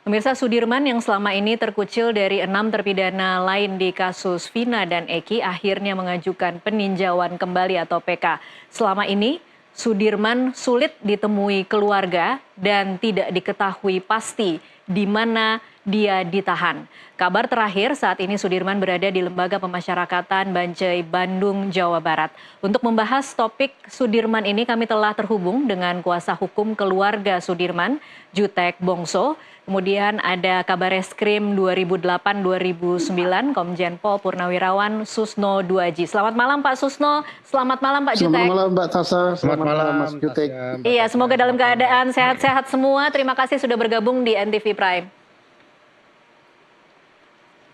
Pemirsa, Sudirman yang selama ini terkucil dari 6 terpidana lain di kasus Vina dan Eki akhirnya mengajukan peninjauan kembali atau PK. Selama ini Sudirman sulit ditemui keluarga dan tidak diketahui pasti di mana dia ditahan. Kabar terakhir saat ini Sudirman berada di Lembaga Pemasyarakatan Bancai, Bandung, Jawa Barat. Untuk membahas topik Sudirman ini kami telah terhubung dengan kuasa hukum keluarga Sudirman, Jutek Bongso. Kemudian ada Kabareskrim 2008-2009, Komjen Pol Purnawirawan Susno Duaji. Selamat malam Pak Susno, selamat malam Pak Jutek. Selamat malam Mbak Tasa, Selamat malam Mas Jutek. Iya, semoga dalam keadaan sehat-sehat semua. Terima kasih sudah bergabung di NTV Prime.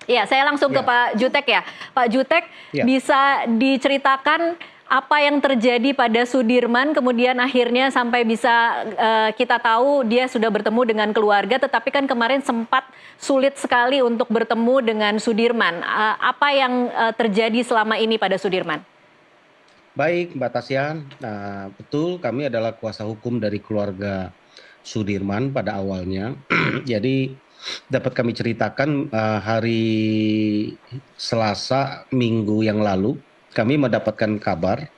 Iya, saya langsung ke Pak Jutek ya. Pak Jutek, bisa diceritakan apa yang terjadi pada Sudirman, kemudian akhirnya sampai bisa kita tahu dia sudah bertemu dengan keluarga, tetapi kan kemarin sempat sulit sekali untuk bertemu dengan Sudirman. Apa yang terjadi selama ini pada Sudirman? Baik, Mbak Tasya. Nah, betul kami adalah kuasa hukum dari keluarga Sudirman pada awalnya. Jadi dapat kami ceritakan hari Selasa minggu yang lalu kami mendapatkan kabar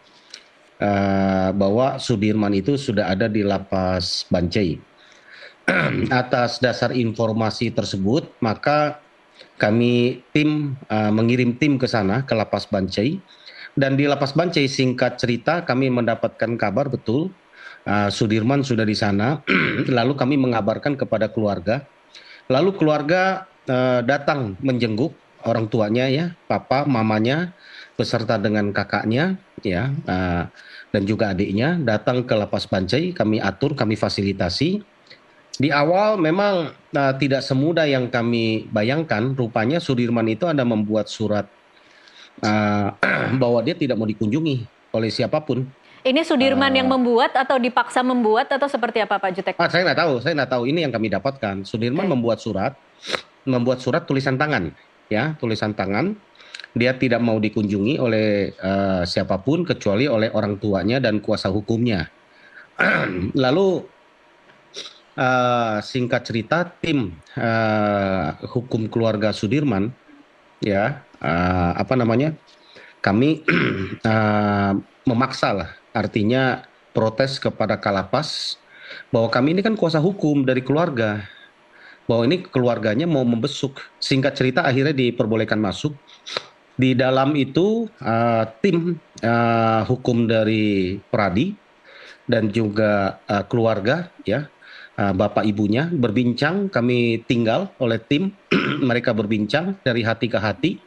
bahwa Sudirman itu sudah ada di lapas Bancai. Atas dasar informasi tersebut, maka kami mengirim tim ke sana, ke lapas Bancai. Dan di lapas Bancai, singkat cerita, kami mendapatkan kabar betul Sudirman sudah di sana. Lalu kami mengabarkan kepada keluarga. Lalu keluarga datang menjenguk orang tuanya, ya, papa, mamanya, beserta dengan kakaknya, ya, dan juga adiknya datang ke lapas Bancai. Kami atur, kami fasilitasi. Di awal memang tidak semudah yang kami bayangkan. Rupanya Sudirman itu ada membuat surat bahwa dia tidak mau dikunjungi oleh siapapun. Ini Sudirman yang membuat atau dipaksa membuat atau seperti apa Pak Jutek? Saya nggak tahu. Ini yang kami dapatkan. Sudirman membuat surat tulisan tangan, ya, tulisan tangan. Dia tidak mau dikunjungi oleh siapapun kecuali oleh orang tuanya dan kuasa hukumnya. Lalu singkat cerita, tim hukum keluarga Sudirman, ya, kami memaksa lah, artinya protes kepada Kalapas bahwa kami ini kan kuasa hukum dari keluarga, bahwa ini keluarganya mau membesuk. Singkat cerita akhirnya diperbolehkan masuk. Di dalam itu tim hukum dari Pradi dan juga keluarga, ya, bapak ibunya berbincang. Kami tinggal oleh tim, mereka berbincang dari hati ke hati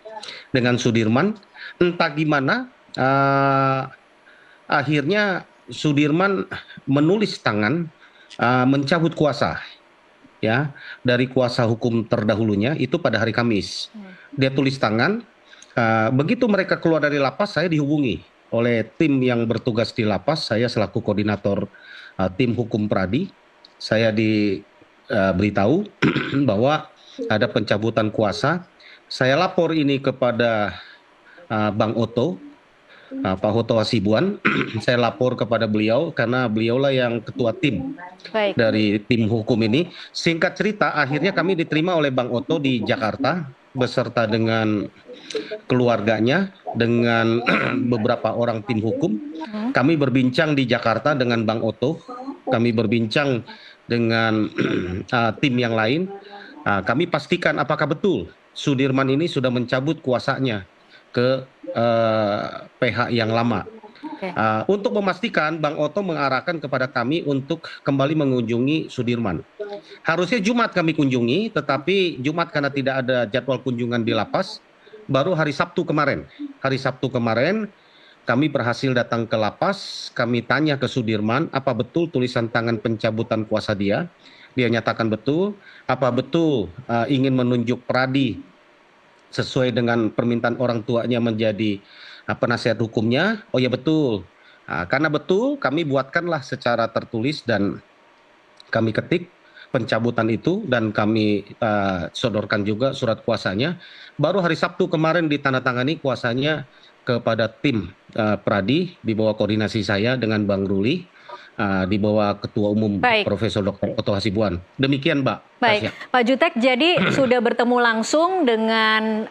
dengan Sudirman. Entah gimana akhirnya Sudirman menulis tangan mencabut kuasa, ya, dari kuasa hukum terdahulunya itu pada hari Kamis. Dia tulis tangan. Begitu mereka keluar dari lapas, saya dihubungi oleh tim yang bertugas di lapas. Saya selaku koordinator tim hukum Pradi, saya diberitahu bahwa ada pencabutan kuasa. Saya lapor ini kepada Bang Oto, Pak Oto Hasibuan. Saya lapor kepada beliau karena beliaulah yang ketua tim dari tim hukum ini. Singkat cerita, akhirnya kami diterima oleh Bang Oto di Jakarta beserta dengan keluarganya, dengan beberapa orang tim hukum. Kami berbincang di Jakarta dengan Bang Oto, kami berbincang dengan tim yang lain. Kami pastikan apakah betul Sudirman ini sudah mencabut kuasanya ke pihak yang lama. Untuk memastikan, Bang Oto mengarahkan kepada kami untuk kembali mengunjungi Sudirman. Harusnya Jumat kami kunjungi, tetapi Jumat karena tidak ada jadwal kunjungan di lapas, baru hari Sabtu kemarin. Hari Sabtu kemarin kami berhasil datang ke lapas. Kami tanya ke Sudirman, apa betul tulisan tangan pencabutan kuasa dia? Dia nyatakan betul. Apa betul ingin menunjuk Pradi sesuai dengan permintaan orang tuanya menjadi penasihat hukumnya? Oh ya betul. Karena betul, kami buatkanlah secara tertulis dan kami ketik pencabutan itu dan kami sodorkan juga surat kuasanya. Baru hari Sabtu kemarin ditandatangani kuasanya kepada tim Pradi di bawah koordinasi saya dengan Bang Ruli. di bawah Ketua Umum Baik. Profesor Dr. Oto Hasibuan. Demikian, Mbak Baik, Tasya. Pak Jutek, jadi sudah bertemu langsung dengan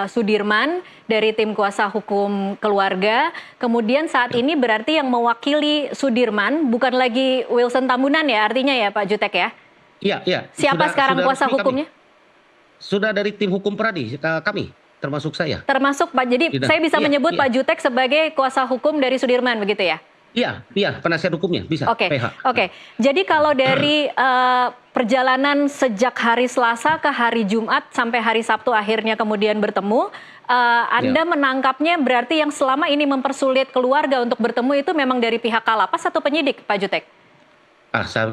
Sudirman dari tim kuasa hukum keluarga. Kemudian saat ini berarti yang mewakili Sudirman bukan lagi Wilson Tambunan ya, artinya ya Pak Jutek ya? Iya, iya. Siapa sekarang kuasa resmi hukumnya? Sudah dari tim hukum Pradi, kami, termasuk saya. Termasuk Pak, jadi saya bisa menyebut iya. Pak Jutek sebagai kuasa hukum dari Sudirman begitu ya? Iya, penasihat hukumnya bisa. Oke, PH. oke. Jadi kalau dari perjalanan sejak hari Selasa ke hari Jumat sampai hari Sabtu akhirnya kemudian bertemu, Anda menangkapnya berarti yang selama ini mempersulit keluarga untuk bertemu itu memang dari pihak Kalapas atau penyidik, Pak Jutek?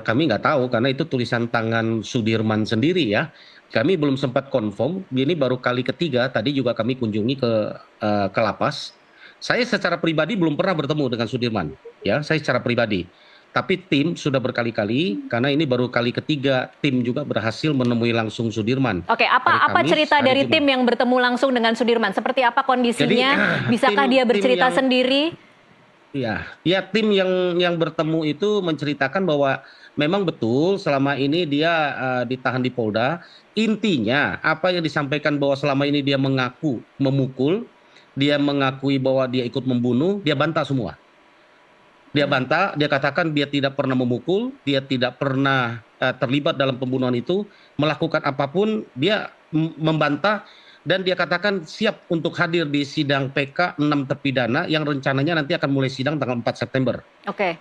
Kami nggak tahu karena itu tulisan tangan Sudirman sendiri ya. Kami belum sempat confirm. Ini baru kali ketiga. Tadi juga kami kunjungi ke lapas. Saya secara pribadi belum pernah bertemu dengan Sudirman. Ya, saya secara pribadi. Tapi tim sudah berkali-kali karena ini baru kali ketiga tim juga berhasil menemui langsung Sudirman. Oke, apa cerita dari tim yang bertemu langsung dengan Sudirman? Seperti apa kondisinya? Bisakah dia bercerita sendiri? Ya, tim yang bertemu itu menceritakan bahwa memang betul selama ini dia ditahan di Polda. Intinya apa yang disampaikan bahwa selama ini dia mengaku memukul, dia mengakui bahwa dia ikut membunuh, dia bantah semua. Dia bantah, dia katakan dia tidak pernah memukul, dia tidak pernah terlibat dalam pembunuhan itu, melakukan apapun, dia membantah. Dan dia katakan siap untuk hadir di sidang PK 6 terpidana yang rencananya nanti akan mulai sidang tanggal 4 September. Oke.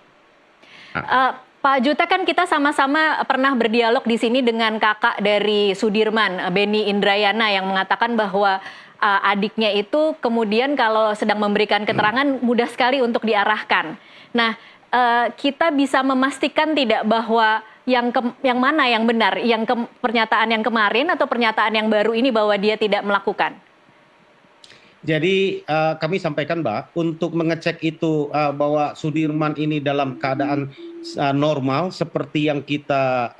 Pak Jutek, kan kita sama-sama pernah berdialog di sini dengan kakak dari Sudirman, Beni Indrayana, yang mengatakan bahwa adiknya itu kemudian kalau sedang memberikan keterangan mudah sekali untuk diarahkan. Nah, kita bisa memastikan tidak bahwa yang mana yang benar, pernyataan yang kemarin atau pernyataan yang baru ini bahwa dia tidak melakukan? Jadi kami sampaikan Mbak, untuk mengecek itu bahwa Sudirman ini dalam keadaan normal seperti yang kita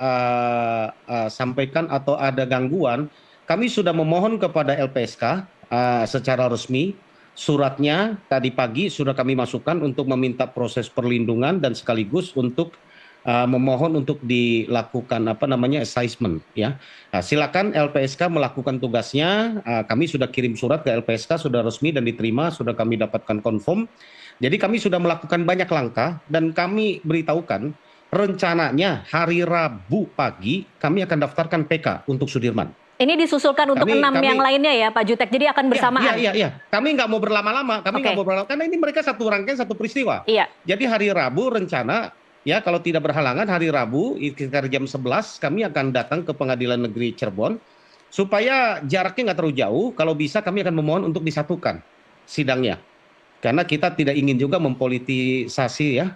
sampaikan atau ada gangguan, kami sudah memohon kepada LPSK secara resmi. Suratnya tadi pagi sudah kami masukkan untuk meminta proses perlindungan dan sekaligus untuk memohon untuk dilakukan assessment ya. Silakan LPSK melakukan tugasnya. Kami sudah kirim surat ke LPSK, sudah resmi dan diterima, sudah kami dapatkan confirm. Jadi kami sudah melakukan banyak langkah dan kami beritahukan rencananya hari Rabu pagi kami akan daftarkan PK untuk Sudirman. Ini disusulkan untuk 6 yang lainnya ya Pak Jutek, jadi akan bersamaan? Iya. Kami nggak mau berlama-lama, karena ini mereka satu rangkaian satu peristiwa. Iya. Jadi hari Rabu rencana, ya kalau tidak berhalangan hari Rabu sekitar jam 11 kami akan datang ke Pengadilan Negeri Cirebon supaya jaraknya nggak terlalu jauh. Kalau bisa kami akan memohon untuk disatukan sidangnya. Karena kita tidak ingin juga mempolitisasi ya,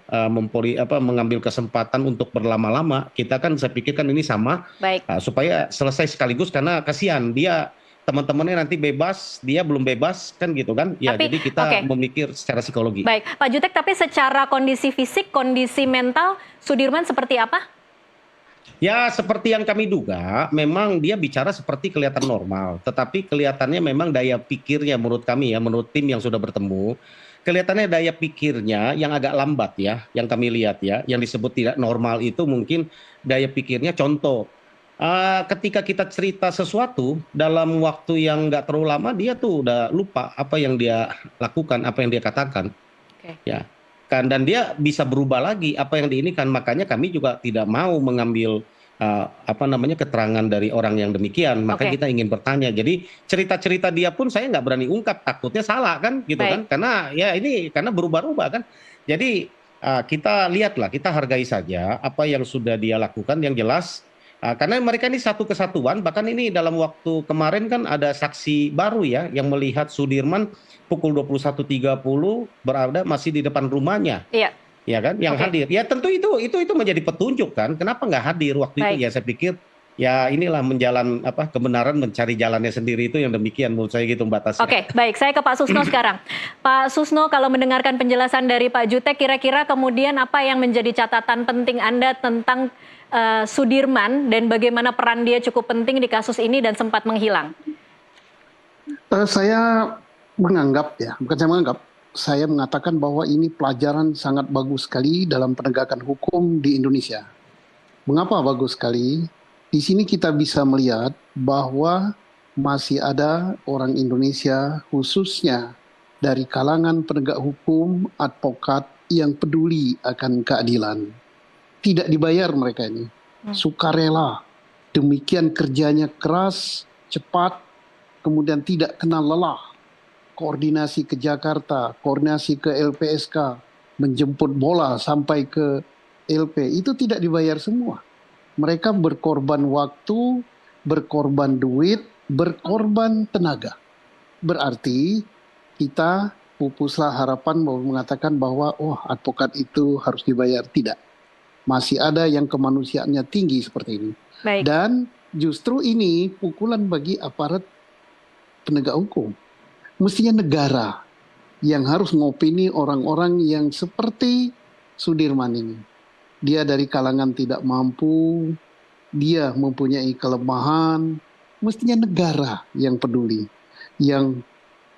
mengambil kesempatan untuk berlama-lama. Kita kan saya pikirkan ini sama. Baik. Supaya selesai sekaligus karena kasihan dia teman-temannya nanti bebas, dia belum bebas kan gitu kan. Ya, jadi kita memikir secara psikologi. Baik, Pak Jutek, tapi secara kondisi fisik, kondisi mental Sudirman seperti apa? Ya seperti yang kami duga, memang dia bicara seperti kelihatan normal. Tetapi kelihatannya memang daya pikirnya menurut kami ya, menurut tim yang sudah bertemu, kelihatannya daya pikirnya yang agak lambat ya, yang kami lihat ya, yang disebut tidak normal itu mungkin daya pikirnya contoh. Ketika kita cerita sesuatu dalam waktu yang nggak terlalu lama, dia tuh udah lupa apa yang dia lakukan, apa yang dia katakan. Ya. Dan dia bisa berubah lagi apa yang diinikan, makanya kami juga tidak mau mengambil keterangan dari orang yang demikian, maka kita ingin bertanya. Jadi cerita-cerita dia pun saya nggak berani ungkap, takutnya salah kan gitu. Kan karena ya ini karena berubah-ubah kan. Jadi kita lihatlah, kita hargai saja apa yang sudah dia lakukan, yang jelas karena mereka ini satu kesatuan. Bahkan ini dalam waktu kemarin kan ada saksi baru ya yang melihat Sudirman pukul 21.30 berada masih di depan rumahnya. Iya. Ya kan, yang hadir. Ya tentu itu menjadi petunjuk kan. Kenapa nggak hadir waktu itu? Ya saya pikir ya inilah kebenaran mencari jalannya sendiri, itu yang demikian menurut saya gitu Mbak Tasya. Oke, baik. Saya ke Pak Susno sekarang. Pak Susno, kalau mendengarkan penjelasan dari Pak Jutek, kira-kira kemudian apa yang menjadi catatan penting Anda tentang Sudirman dan bagaimana peran dia cukup penting di kasus ini dan sempat menghilang? Saya menganggap ya, bukan saya menganggap, saya mengatakan bahwa ini pelajaran sangat bagus sekali dalam penegakan hukum di Indonesia. Mengapa bagus sekali? Di sini kita bisa melihat bahwa masih ada orang Indonesia, khususnya dari kalangan penegak hukum, advokat yang peduli akan keadilan. Tidak dibayar mereka ini, sukarela. Demikian kerjanya keras, cepat, kemudian tidak kenal lelah. Koordinasi ke Jakarta, koordinasi ke LPSK, menjemput bola sampai ke LP, itu tidak dibayar semua. Mereka berkorban waktu, berkorban duit, berkorban tenaga. Berarti kita pupuslah harapan mengatakan bahwa advokat itu harus dibayar. Tidak. Masih ada yang kemanusiaannya tinggi seperti ini. Baik. Dan justru ini pukulan bagi aparat penegak hukum. Mestinya negara yang harus ngopini orang-orang yang seperti Sudirman ini. Dia dari kalangan tidak mampu, dia mempunyai kelemahan. Mestinya negara yang peduli, yang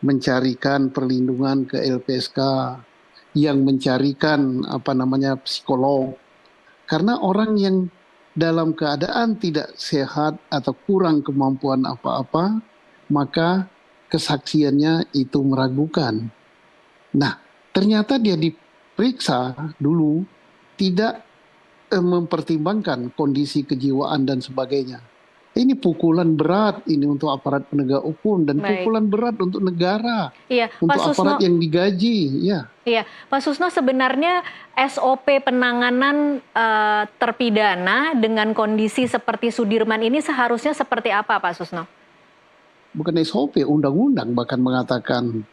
mencarikan perlindungan ke LPSK, yang mencarikan psikolog. Karena orang yang dalam keadaan tidak sehat atau kurang kemampuan apa-apa, maka kesaksiannya itu meragukan. Nah, ternyata dia diperiksa dulu tidak mempertimbangkan kondisi kejiwaan dan sebagainya. Ini pukulan berat ini untuk aparat penegak hukum dan pukulan berat untuk negara, iya, untuk Pak Susno, aparat yang digaji. Ya. Iya, Pak Susno, sebenarnya SOP penanganan terpidana dengan kondisi seperti Sudirman ini seharusnya seperti apa, Pak Susno? Bukan SOP, undang-undang bahkan mengatakan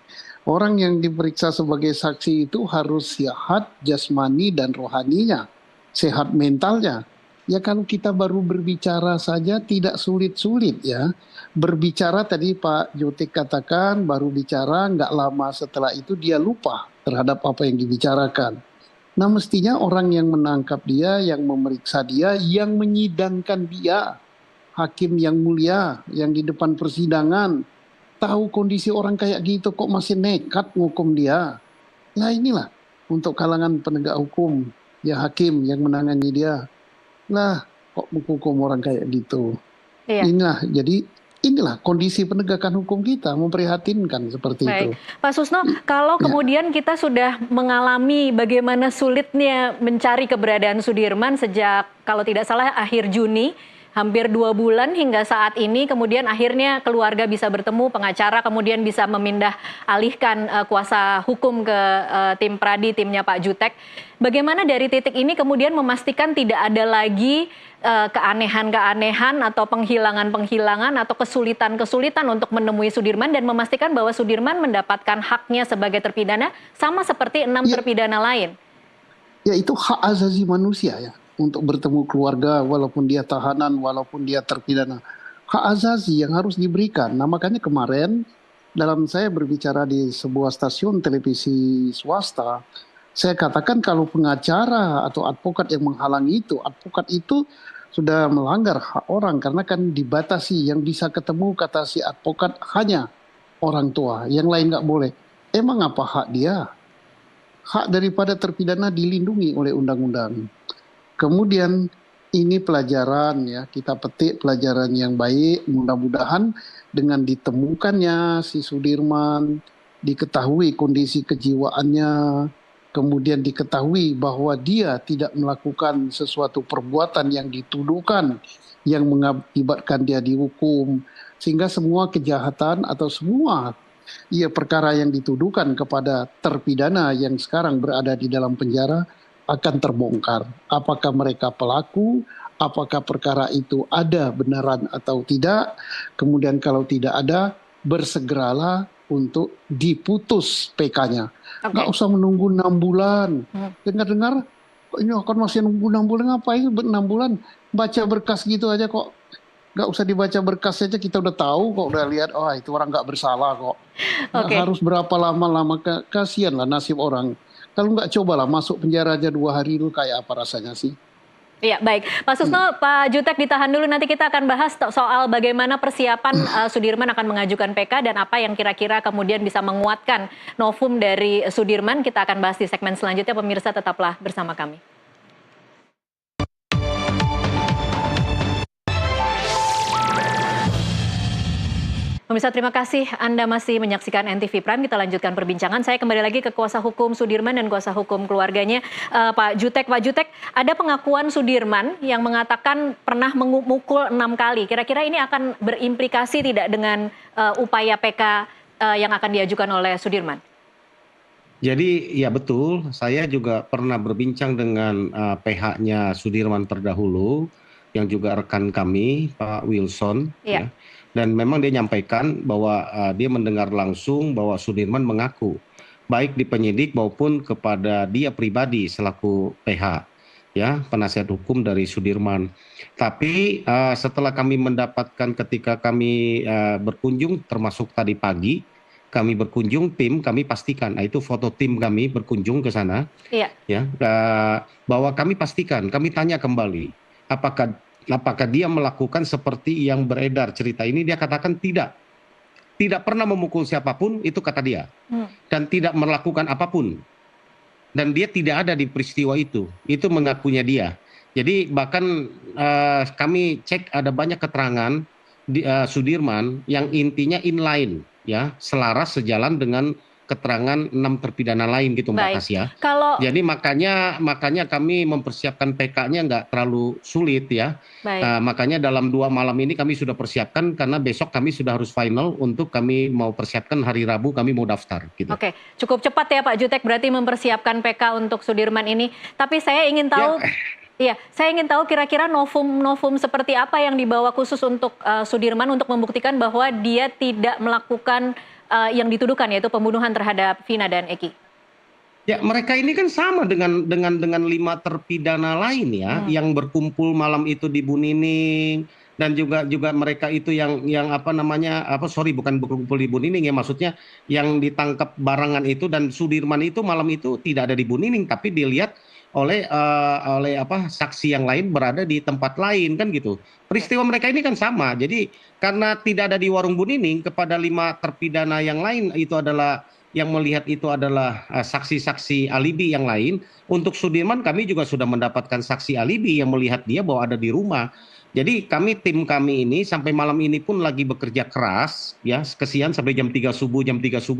orang yang diperiksa sebagai saksi itu harus sehat jasmani dan rohaninya, sehat mentalnya. Ya kalau kita baru berbicara saja tidak sulit-sulit ya. Berbicara tadi Pak Jotek katakan baru bicara nggak lama setelah itu dia lupa terhadap apa yang dibicarakan. Nah mestinya orang yang menangkap dia, yang memeriksa dia, yang menyidangkan dia, hakim yang mulia yang di depan persidangan, tahu kondisi orang kayak gitu kok masih nekat ngukum dia. Nah inilah untuk kalangan penegak hukum, ya hakim yang menangani dia. Nah, kok menghukum orang kayak gitu? Iya. Inilah kondisi penegakan hukum kita, memprihatinkan seperti itu. Pak Susno, kalau kemudian kita sudah mengalami bagaimana sulitnya mencari keberadaan Sudirman sejak kalau tidak salah akhir Juni, hampir 2 bulan hingga saat ini, kemudian akhirnya keluarga bisa bertemu, pengacara kemudian bisa memindah alihkan kuasa hukum ke tim Pradi, timnya Pak Jutek. Bagaimana dari titik ini kemudian memastikan tidak ada lagi keanehan-keanehan atau penghilangan-penghilangan atau kesulitan-kesulitan untuk menemui Sudirman dan memastikan bahwa Sudirman mendapatkan haknya sebagai terpidana sama seperti 6 terpidana lain? Ya itu hak asasi manusia ya. Untuk bertemu keluarga walaupun dia tahanan, walaupun dia terpidana. Hak asasi yang harus diberikan. Nah makanya kemarin dalam saya berbicara di sebuah stasiun televisi swasta, saya katakan kalau pengacara atau advokat yang menghalangi itu, advokat itu sudah melanggar hak orang karena kan dibatasi, yang bisa ketemu kata si advokat hanya orang tua, yang lain nggak boleh. Emang apa hak dia? Hak daripada terpidana dilindungi oleh undang-undang. Kemudian ini pelajaran ya, kita petik pelajaran yang baik, mudah-mudahan dengan ditemukannya si Sudirman, diketahui kondisi kejiwaannya, kemudian diketahui bahwa dia tidak melakukan sesuatu perbuatan yang dituduhkan, yang mengakibatkan dia dihukum, sehingga semua kejahatan atau semua perkara yang dituduhkan kepada terpidana yang sekarang berada di dalam penjara, akan terbongkar. Apakah mereka pelaku, apakah perkara itu ada benaran atau tidak. Kemudian kalau tidak ada, bersegeralah untuk diputus PK-nya. Nggak usah menunggu 6 bulan. Dengar-dengar, ini akan masih nunggu 6 bulan, ngapain 6 bulan? Baca berkas gitu aja kok. Nggak usah dibaca berkas saja, kita udah tahu kok, udah lihat, itu orang nggak bersalah kok. Harus berapa lama-lama, kasihan lah nasib orang. Kalau nggak cobalah masuk penjara aja 2 hari dulu, kayak apa rasanya sih? Iya, baik. Pak Susno, Pak Jutek ditahan dulu, nanti kita akan bahas soal bagaimana persiapan Sudirman akan mengajukan PK dan apa yang kira-kira kemudian bisa menguatkan novum dari Sudirman. Kita akan bahas di segmen selanjutnya, pemirsa tetaplah bersama kami. Pemirsa, terima kasih Anda masih menyaksikan NTV Prime. Kita lanjutkan perbincangan. Saya kembali lagi ke kuasa hukum Sudirman dan kuasa hukum keluarganya, Pak Jutek. Pak Jutek, ada pengakuan Sudirman yang mengatakan pernah memukul 6 kali. Kira-kira ini akan berimplikasi tidak dengan upaya PK yang akan diajukan oleh Sudirman? Jadi ya betul, saya juga pernah berbincang dengan PH-nya Sudirman terdahulu, yang juga rekan kami, Pak Wilson, Iya. ya. Dan memang dia nyampaikan bahwa dia mendengar langsung bahwa Sudirman mengaku, baik di penyidik maupun kepada dia pribadi selaku PH, ya, penasihat hukum dari Sudirman. Tapi setelah kami mendapatkan ketika kami berkunjung, termasuk tadi pagi, kami berkunjung tim, kami pastikan, itu foto tim kami berkunjung ke sana, Iya. ya, bahwa kami pastikan, kami tanya kembali, apakah dia melakukan seperti yang beredar cerita ini. Dia katakan tidak pernah memukul siapapun, itu kata dia, dan tidak melakukan apapun, dan dia tidak ada di peristiwa itu mengakunya dia. Jadi bahkan kami cek ada banyak keterangan di Sudirman yang intinya inline, ya, selaras sejalan dengan keterangan 6 terpidana lain gitu, Mbak Baik. Tasya. Kalau Jadi makanya kami mempersiapkan PK-nya nggak terlalu sulit, ya. baik. Makanya dalam 2 malam ini kami sudah persiapkan, karena besok kami sudah harus final untuk kami mau persiapkan hari Rabu kami mau daftar gitu. Oke, cukup cepat ya Pak Jutek berarti mempersiapkan PK untuk Sudirman ini. Tapi saya ingin tahu, iya, saya ingin tahu kira-kira novum seperti apa yang dibawa khusus untuk Sudirman untuk membuktikan bahwa dia tidak melakukan yang dituduhkan, yaitu pembunuhan terhadap Vina dan Eki. Ya, mereka ini kan sama dengan 5 terpidana lain, ya, yang berkumpul malam itu di Bu Nining, dan juga mereka itu yang bukan berkumpul di Bu Nining, ya, maksudnya yang ditangkap barengan itu, dan Sudirman itu malam itu tidak ada di Bu Nining, tapi dilihat oleh saksi yang lain berada di tempat lain, kan gitu. Peristiwa mereka ini kan sama. Jadi karena tidak ada di warung Bu Nining, kepada 5 terpidana yang lain itu adalah yang melihat itu adalah saksi-saksi alibi yang lain. Untuk Sudirman kami juga sudah mendapatkan saksi alibi yang melihat dia bahwa ada di rumah. Jadi tim kami ini sampai malam ini pun lagi bekerja keras, ya, kesian sampai jam 3 subuh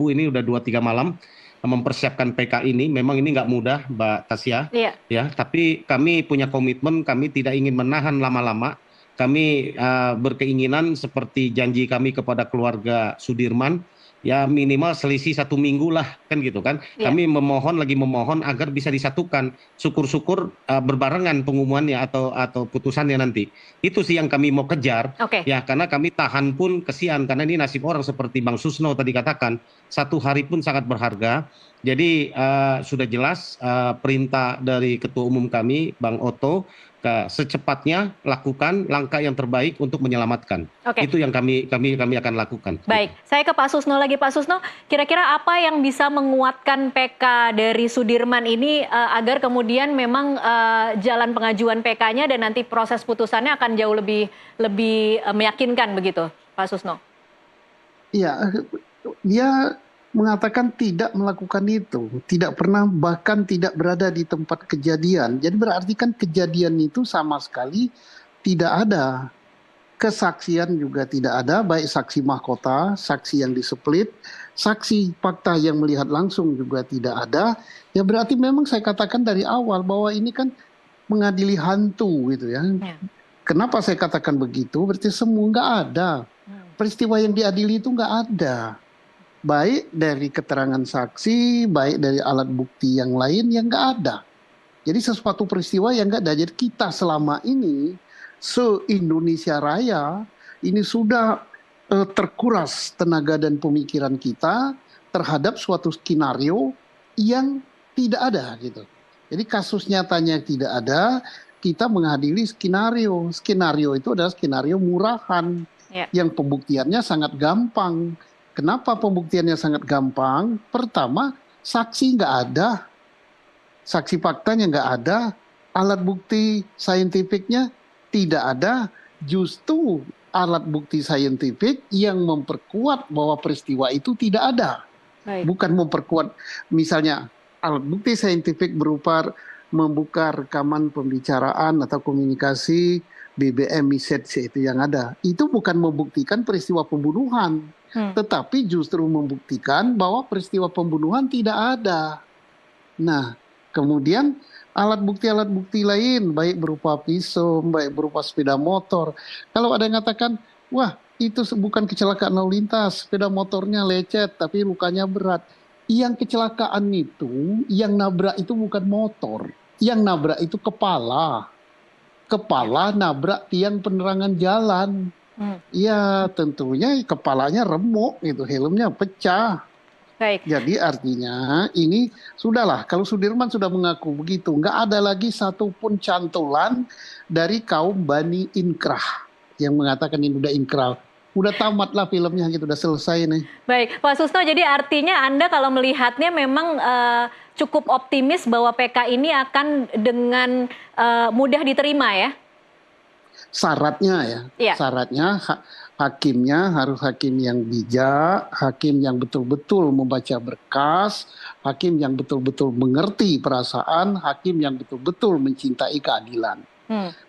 ini udah 2-3 malam mempersiapkan PK ini. Memang ini nggak mudah, Mbak Tasya. Iya. Ya, tapi kami punya komitmen, kami tidak ingin menahan lama-lama. Kami berkeinginan seperti janji kami kepada keluarga Sudirman, ya, minimal selisih 1 minggu lah, kan gitu kan. Iya. Kami memohon agar bisa disatukan. Syukur-syukur berbarengan pengumumannya atau putusannya nanti. Itu sih yang kami mau kejar. Oke. Ya, karena kami tahan pun kesian, karena ini nasib orang seperti Bang Susno tadi katakan, 1 hari pun sangat berharga. Jadi sudah jelas perintah dari Ketua Umum kami, Bang Otto, secepatnya lakukan langkah yang terbaik untuk menyelamatkan. Oke. Itu yang kami akan lakukan. Baik, saya ke Pak Susno lagi. Pak Susno, kira-kira apa yang bisa menguatkan PK dari Sudirman ini agar kemudian memang jalan pengajuan PK-nya dan nanti proses putusannya akan jauh lebih meyakinkan begitu, Pak Susno? Iya, dia mengatakan tidak melakukan itu, tidak pernah, bahkan tidak berada di tempat kejadian. Jadi berarti kan kejadian itu sama sekali tidak ada. Kesaksian juga tidak ada, baik saksi mahkota, saksi yang diseplit, saksi fakta yang melihat langsung juga tidak ada. Ya berarti memang saya katakan dari awal bahwa ini kan mengadili hantu gitu ya. Kenapa saya katakan begitu? Berarti semua nggak ada. Peristiwa yang diadili itu nggak ada. Baik dari keterangan saksi, baik dari alat bukti yang lain yang nggak ada. Jadi sesuatu peristiwa yang nggak ada. Jadi kita selama ini, se-Indonesia Raya, ini sudah terkuras tenaga dan pemikiran kita terhadap suatu skenario yang tidak ada gitu. Jadi kasus nyatanya tidak ada, kita mengadili skenario. Skenario itu adalah skenario murahan, yang pembuktiannya sangat gampang. Kenapa pembuktiannya sangat gampang? Pertama, saksi nggak ada, saksi faktanya nggak ada, alat bukti saintifiknya tidak ada, justru alat bukti saintifik yang memperkuat bahwa peristiwa itu tidak ada. Baik. Bukan memperkuat, misalnya alat bukti saintifik berupa membuka rekaman pembicaraan atau komunikasi BBM message itu yang ada. Itu bukan membuktikan peristiwa pembunuhan, tetapi justru membuktikan bahwa peristiwa pembunuhan tidak ada. Nah, kemudian alat bukti lain, baik berupa pisau, baik berupa sepeda motor. Kalau ada yang mengatakan, wah itu bukan kecelakaan lalu lintas, sepeda motornya lecet, tapi lukanya berat. Yang kecelakaan itu, yang nabrak itu bukan motor. Yang nabrak itu kepala. Kepala nabrak tiang penerangan jalan. Ya tentunya kepalanya remuk, gitu, helmnya pecah. Baik. Jadi artinya ini sudahlah, kalau Sudirman sudah mengaku begitu, nggak ada lagi satupun cantolan dari kaum Bani Inkrah yang mengatakan ini udah inkrah. Udah tamat lah filmnya gitu, udah selesai nih. Baik, Pak Susno, jadi artinya Anda kalau melihatnya memang cukup optimis bahwa PK ini akan dengan mudah diterima ya? Syaratnya ya, Iya. syaratnya hakimnya harus hakim yang bijak, hakim yang betul-betul membaca berkas, hakim yang betul-betul mengerti perasaan, hakim yang betul-betul mencintai keadilan.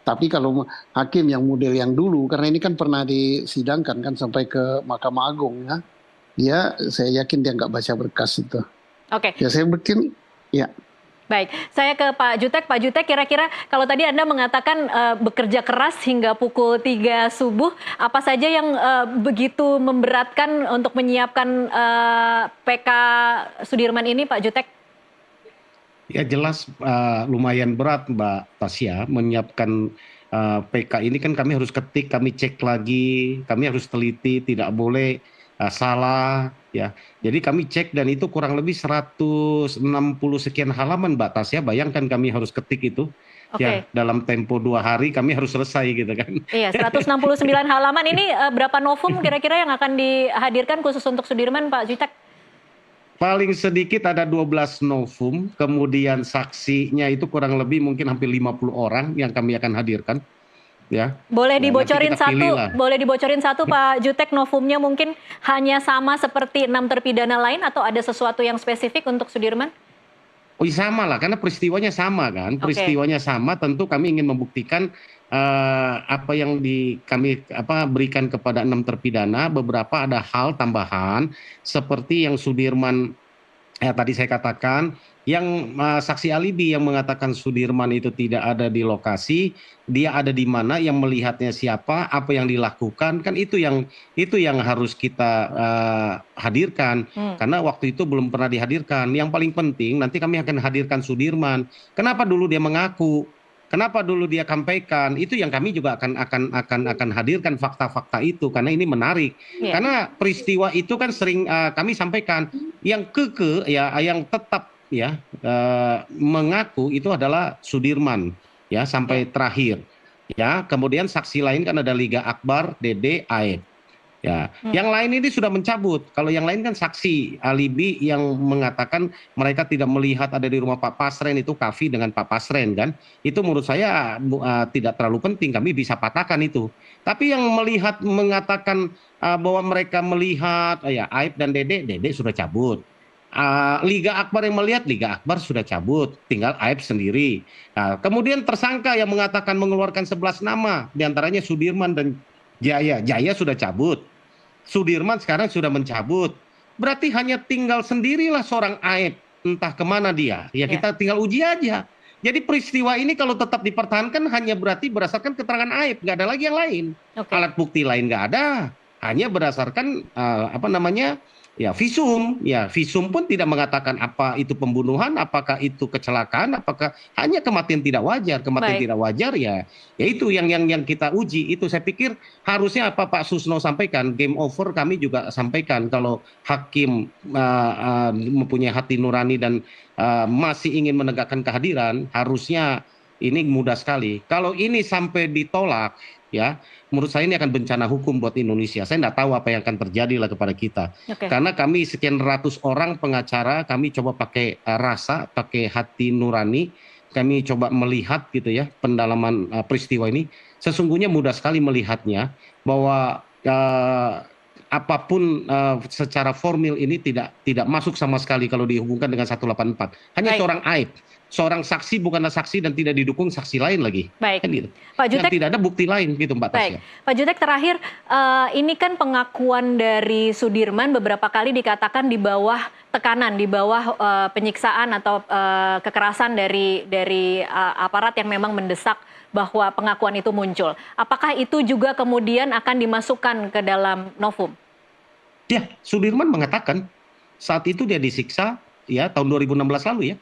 Tapi kalau hakim yang model yang dulu, karena ini kan pernah disidangkan kan sampai ke Mahkamah Agung ya, dia saya yakin dia nggak baca berkas itu. Oke. Ya saya bikin, ya. Baik, saya ke Pak Jutek. Pak Jutek, kira-kira kalau tadi Anda mengatakan bekerja keras hingga pukul 3 subuh, apa saja yang begitu memberatkan untuk menyiapkan PK Sudirman ini, Pak Jutek? Ya jelas lumayan berat Mbak Tasya menyiapkan PK ini, kan kami harus ketik, kami cek lagi, kami harus teliti, tidak boleh salah ya. Jadi kami cek dan itu kurang lebih 160 sekian halaman Mbak Tasya, bayangkan kami harus ketik itu. Ya dalam tempo 2 hari kami harus selesai gitu kan. Iya, 169 halaman ini berapa novum kira-kira yang akan dihadirkan khusus untuk Sudirman, Pak Jutek? Paling sedikit ada 12 novum, kemudian saksinya itu kurang lebih mungkin hampir 50 orang yang kami akan hadirkan. Ya. Boleh dibocorin satu Pak Jutek, novumnya mungkin hanya sama seperti 6 terpidana lain atau ada sesuatu yang spesifik untuk Sudirman? Oh sama lah, karena peristiwanya sama kan, peristiwanya sama, tentu kami ingin membuktikan apa yang kami berikan kepada 6 terpidana, beberapa ada hal tambahan seperti yang Sudirman tadi saya katakan, yang saksi alibi yang mengatakan Sudirman itu tidak ada di lokasi, dia ada di mana, yang melihatnya siapa, apa yang dilakukan, kan itu yang harus kita hadirkan, karena waktu itu belum pernah dihadirkan. Yang paling penting nanti kami akan hadirkan Sudirman. Kenapa dulu dia mengaku? Kenapa dulu dia sampaikan? Itu yang kami juga akan hadirkan fakta-fakta itu, karena ini menarik. Karena peristiwa itu kan sering kami sampaikan, yang ya, yang tetap ya mengaku itu adalah Sudirman ya sampai terakhir. Ya, kemudian saksi lain kan ada Liga Akbar, Dede, Aep. Ya, yang lain ini sudah mencabut. Kalau yang lain kan saksi alibi yang mengatakan mereka tidak melihat ada di rumah Pak Pasren, itu Kavi dengan Pak Pasren kan. Itu menurut saya tidak terlalu penting, kami bisa patahkan itu. Tapi yang mengatakan bahwa mereka melihat ya Aib dan Dede sudah cabut. Liga Akbar yang melihat, Liga Akbar sudah cabut, tinggal Aib sendiri. Nah, kemudian tersangka yang mengatakan mengeluarkan 11 nama, diantaranya Sudirman dan Jaya sudah cabut. Sudirman sekarang sudah mencabut. Berarti hanya tinggal sendirilah seorang Aib, entah kemana dia. Ya kita tinggal uji aja. Jadi peristiwa ini kalau tetap dipertahankan hanya berarti berdasarkan keterangan Aib, nggak ada lagi yang lain. Alat bukti lain nggak ada, hanya berdasarkan ya visum. Ya visum pun tidak mengatakan apa itu pembunuhan, apakah itu kecelakaan, apakah hanya kematian tidak wajar. Kematian tidak wajar ya itu yang kita uji. Itu saya pikir harusnya apa Pak Susno sampaikan, game over kami juga sampaikan, kalau hakim mempunyai hati nurani dan masih ingin menegakkan kehadiran, harusnya ini mudah sekali. Kalau ini sampai ditolak ya, menurut saya ini akan bencana hukum buat Indonesia. Saya tidak tahu apa yang akan terjadi lah kepada kita. Karena kami sekian ratus orang pengacara, kami coba pakai rasa, pakai hati nurani, kami coba melihat gitu ya pendalaman peristiwa ini, sesungguhnya mudah sekali melihatnya bahwa apapun secara formil ini tidak masuk sama sekali kalau dihubungkan dengan 184. Hanya Baik. seorang aib, seorang saksi bukanlah saksi dan tidak didukung saksi lain lagi. Baik. Kan gitu. Pak Dan Jutek, tidak ada bukti lain gitu Mbak baik. Tasya. Pak Jutek, terakhir ini kan pengakuan dari Sudirman beberapa kali dikatakan di bawah tekanan, di bawah penyiksaan atau kekerasan dari aparat yang memang mendesak bahwa pengakuan itu muncul. Apakah itu juga kemudian akan dimasukkan ke dalam novum? Ya, Sudirman mengatakan saat itu dia disiksa ya tahun 2016 lalu ya.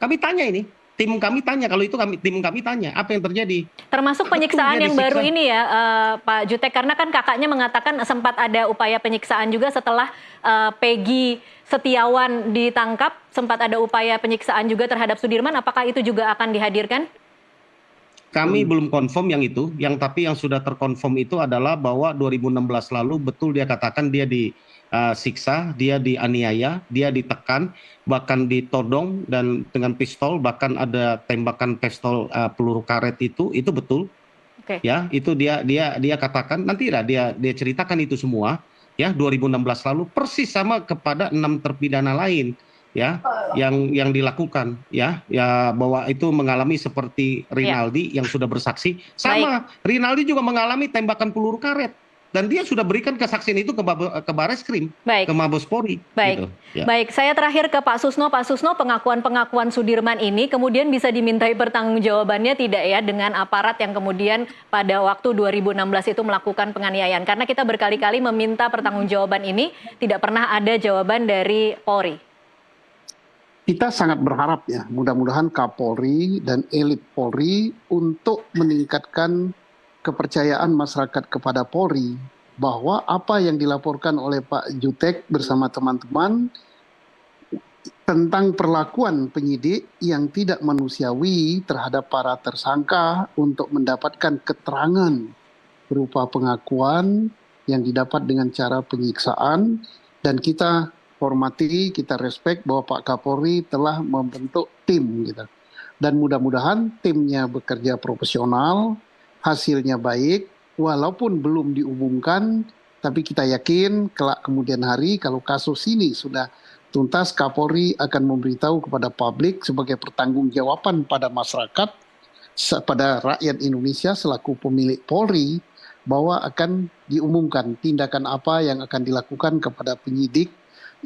Kami tanya ini, tim kami tanya, kalau itu tim kami tanya apa yang terjadi. Termasuk penyiksaan dia yang baru disiksa. ini ya Pak Jutek, karena kan kakaknya mengatakan sempat ada upaya penyiksaan juga setelah Peggy Setiawan ditangkap, sempat ada upaya penyiksaan juga terhadap Sudirman. Apakah itu juga akan dihadirkan? Kami belum confirm yang itu, tapi yang sudah terkonfirm itu adalah bahwa 2016 lalu betul dia katakan dia disiksa, dia dianiaya, dia ditekan, bahkan ditodong dan dengan pistol, bahkan ada tembakan pistol peluru karet itu betul. Oke. Ya, itu dia katakan, nanti lah dia ceritakan itu semua ya 2016 lalu persis sama kepada 6 terpidana lain ya yang dilakukan ya bahwa itu mengalami seperti Rinaldi yang sudah bersaksi sama. Rinaldi juga mengalami tembakan peluru karet dan dia sudah berikan kesaksian itu ke Bareskrim, ke Mabes Polri. Baik. Gitu, ya. Baik, saya terakhir ke Pak Susno. Pak Susno, pengakuan Sudirman ini kemudian bisa dimintai pertanggungjawabannya tidak ya dengan aparat yang kemudian pada waktu 2016 itu melakukan penganiayaan? Karena kita berkali-kali meminta pertanggungjawaban ini, tidak pernah ada jawaban dari Polri. Kita sangat berharap ya, mudah-mudahan Kapolri dan elit Polri untuk meningkatkan kepercayaan masyarakat kepada Polri bahwa apa yang dilaporkan oleh Pak Jutek bersama teman-teman tentang perlakuan penyidik yang tidak manusiawi terhadap para tersangka untuk mendapatkan keterangan berupa pengakuan yang didapat dengan cara penyiksaan, dan kita hormati, kita respect bahwa Pak Kapolri telah membentuk tim gitu. Dan mudah-mudahan timnya bekerja profesional, hasilnya baik, walaupun belum diumumkan, tapi kita yakin kelak kemudian hari kalau kasus ini sudah tuntas, Kapolri akan memberitahu kepada publik sebagai pertanggungjawaban pada masyarakat, pada rakyat Indonesia selaku pemilik Polri, bahwa akan diumumkan tindakan apa yang akan dilakukan kepada penyidik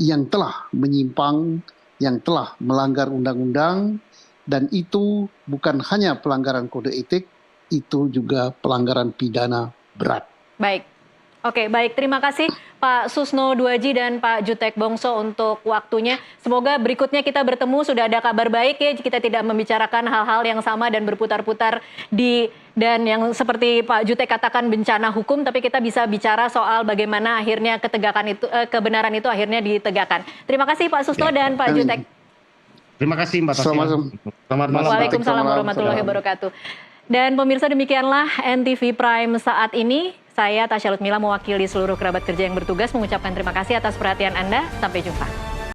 yang telah menyimpang, yang telah melanggar undang-undang, dan itu bukan hanya pelanggaran kode etik, itu juga pelanggaran pidana berat. Baik. Oke, baik. Terima kasih Pak Susno Duaji dan Pak Jutek Bongso untuk waktunya. Semoga berikutnya kita bertemu sudah ada kabar baik ya. Kita tidak membicarakan hal-hal yang sama dan berputar-putar dan yang seperti Pak Jutek katakan bencana hukum, tapi kita bisa bicara soal bagaimana akhirnya kebenaran itu akhirnya ditegakkan. Terima kasih Pak Susno dan Pak Jutek. Terima kasih Mbak Tasya. Selamat malam. Waalaikumsalam warahmatullahi wabarakatuh. Dan pemirsa, demikianlah NTV Prime saat ini. Saya Tasya Lutmila mewakili seluruh kerabat kerja yang bertugas mengucapkan terima kasih atas perhatian Anda. Sampai jumpa.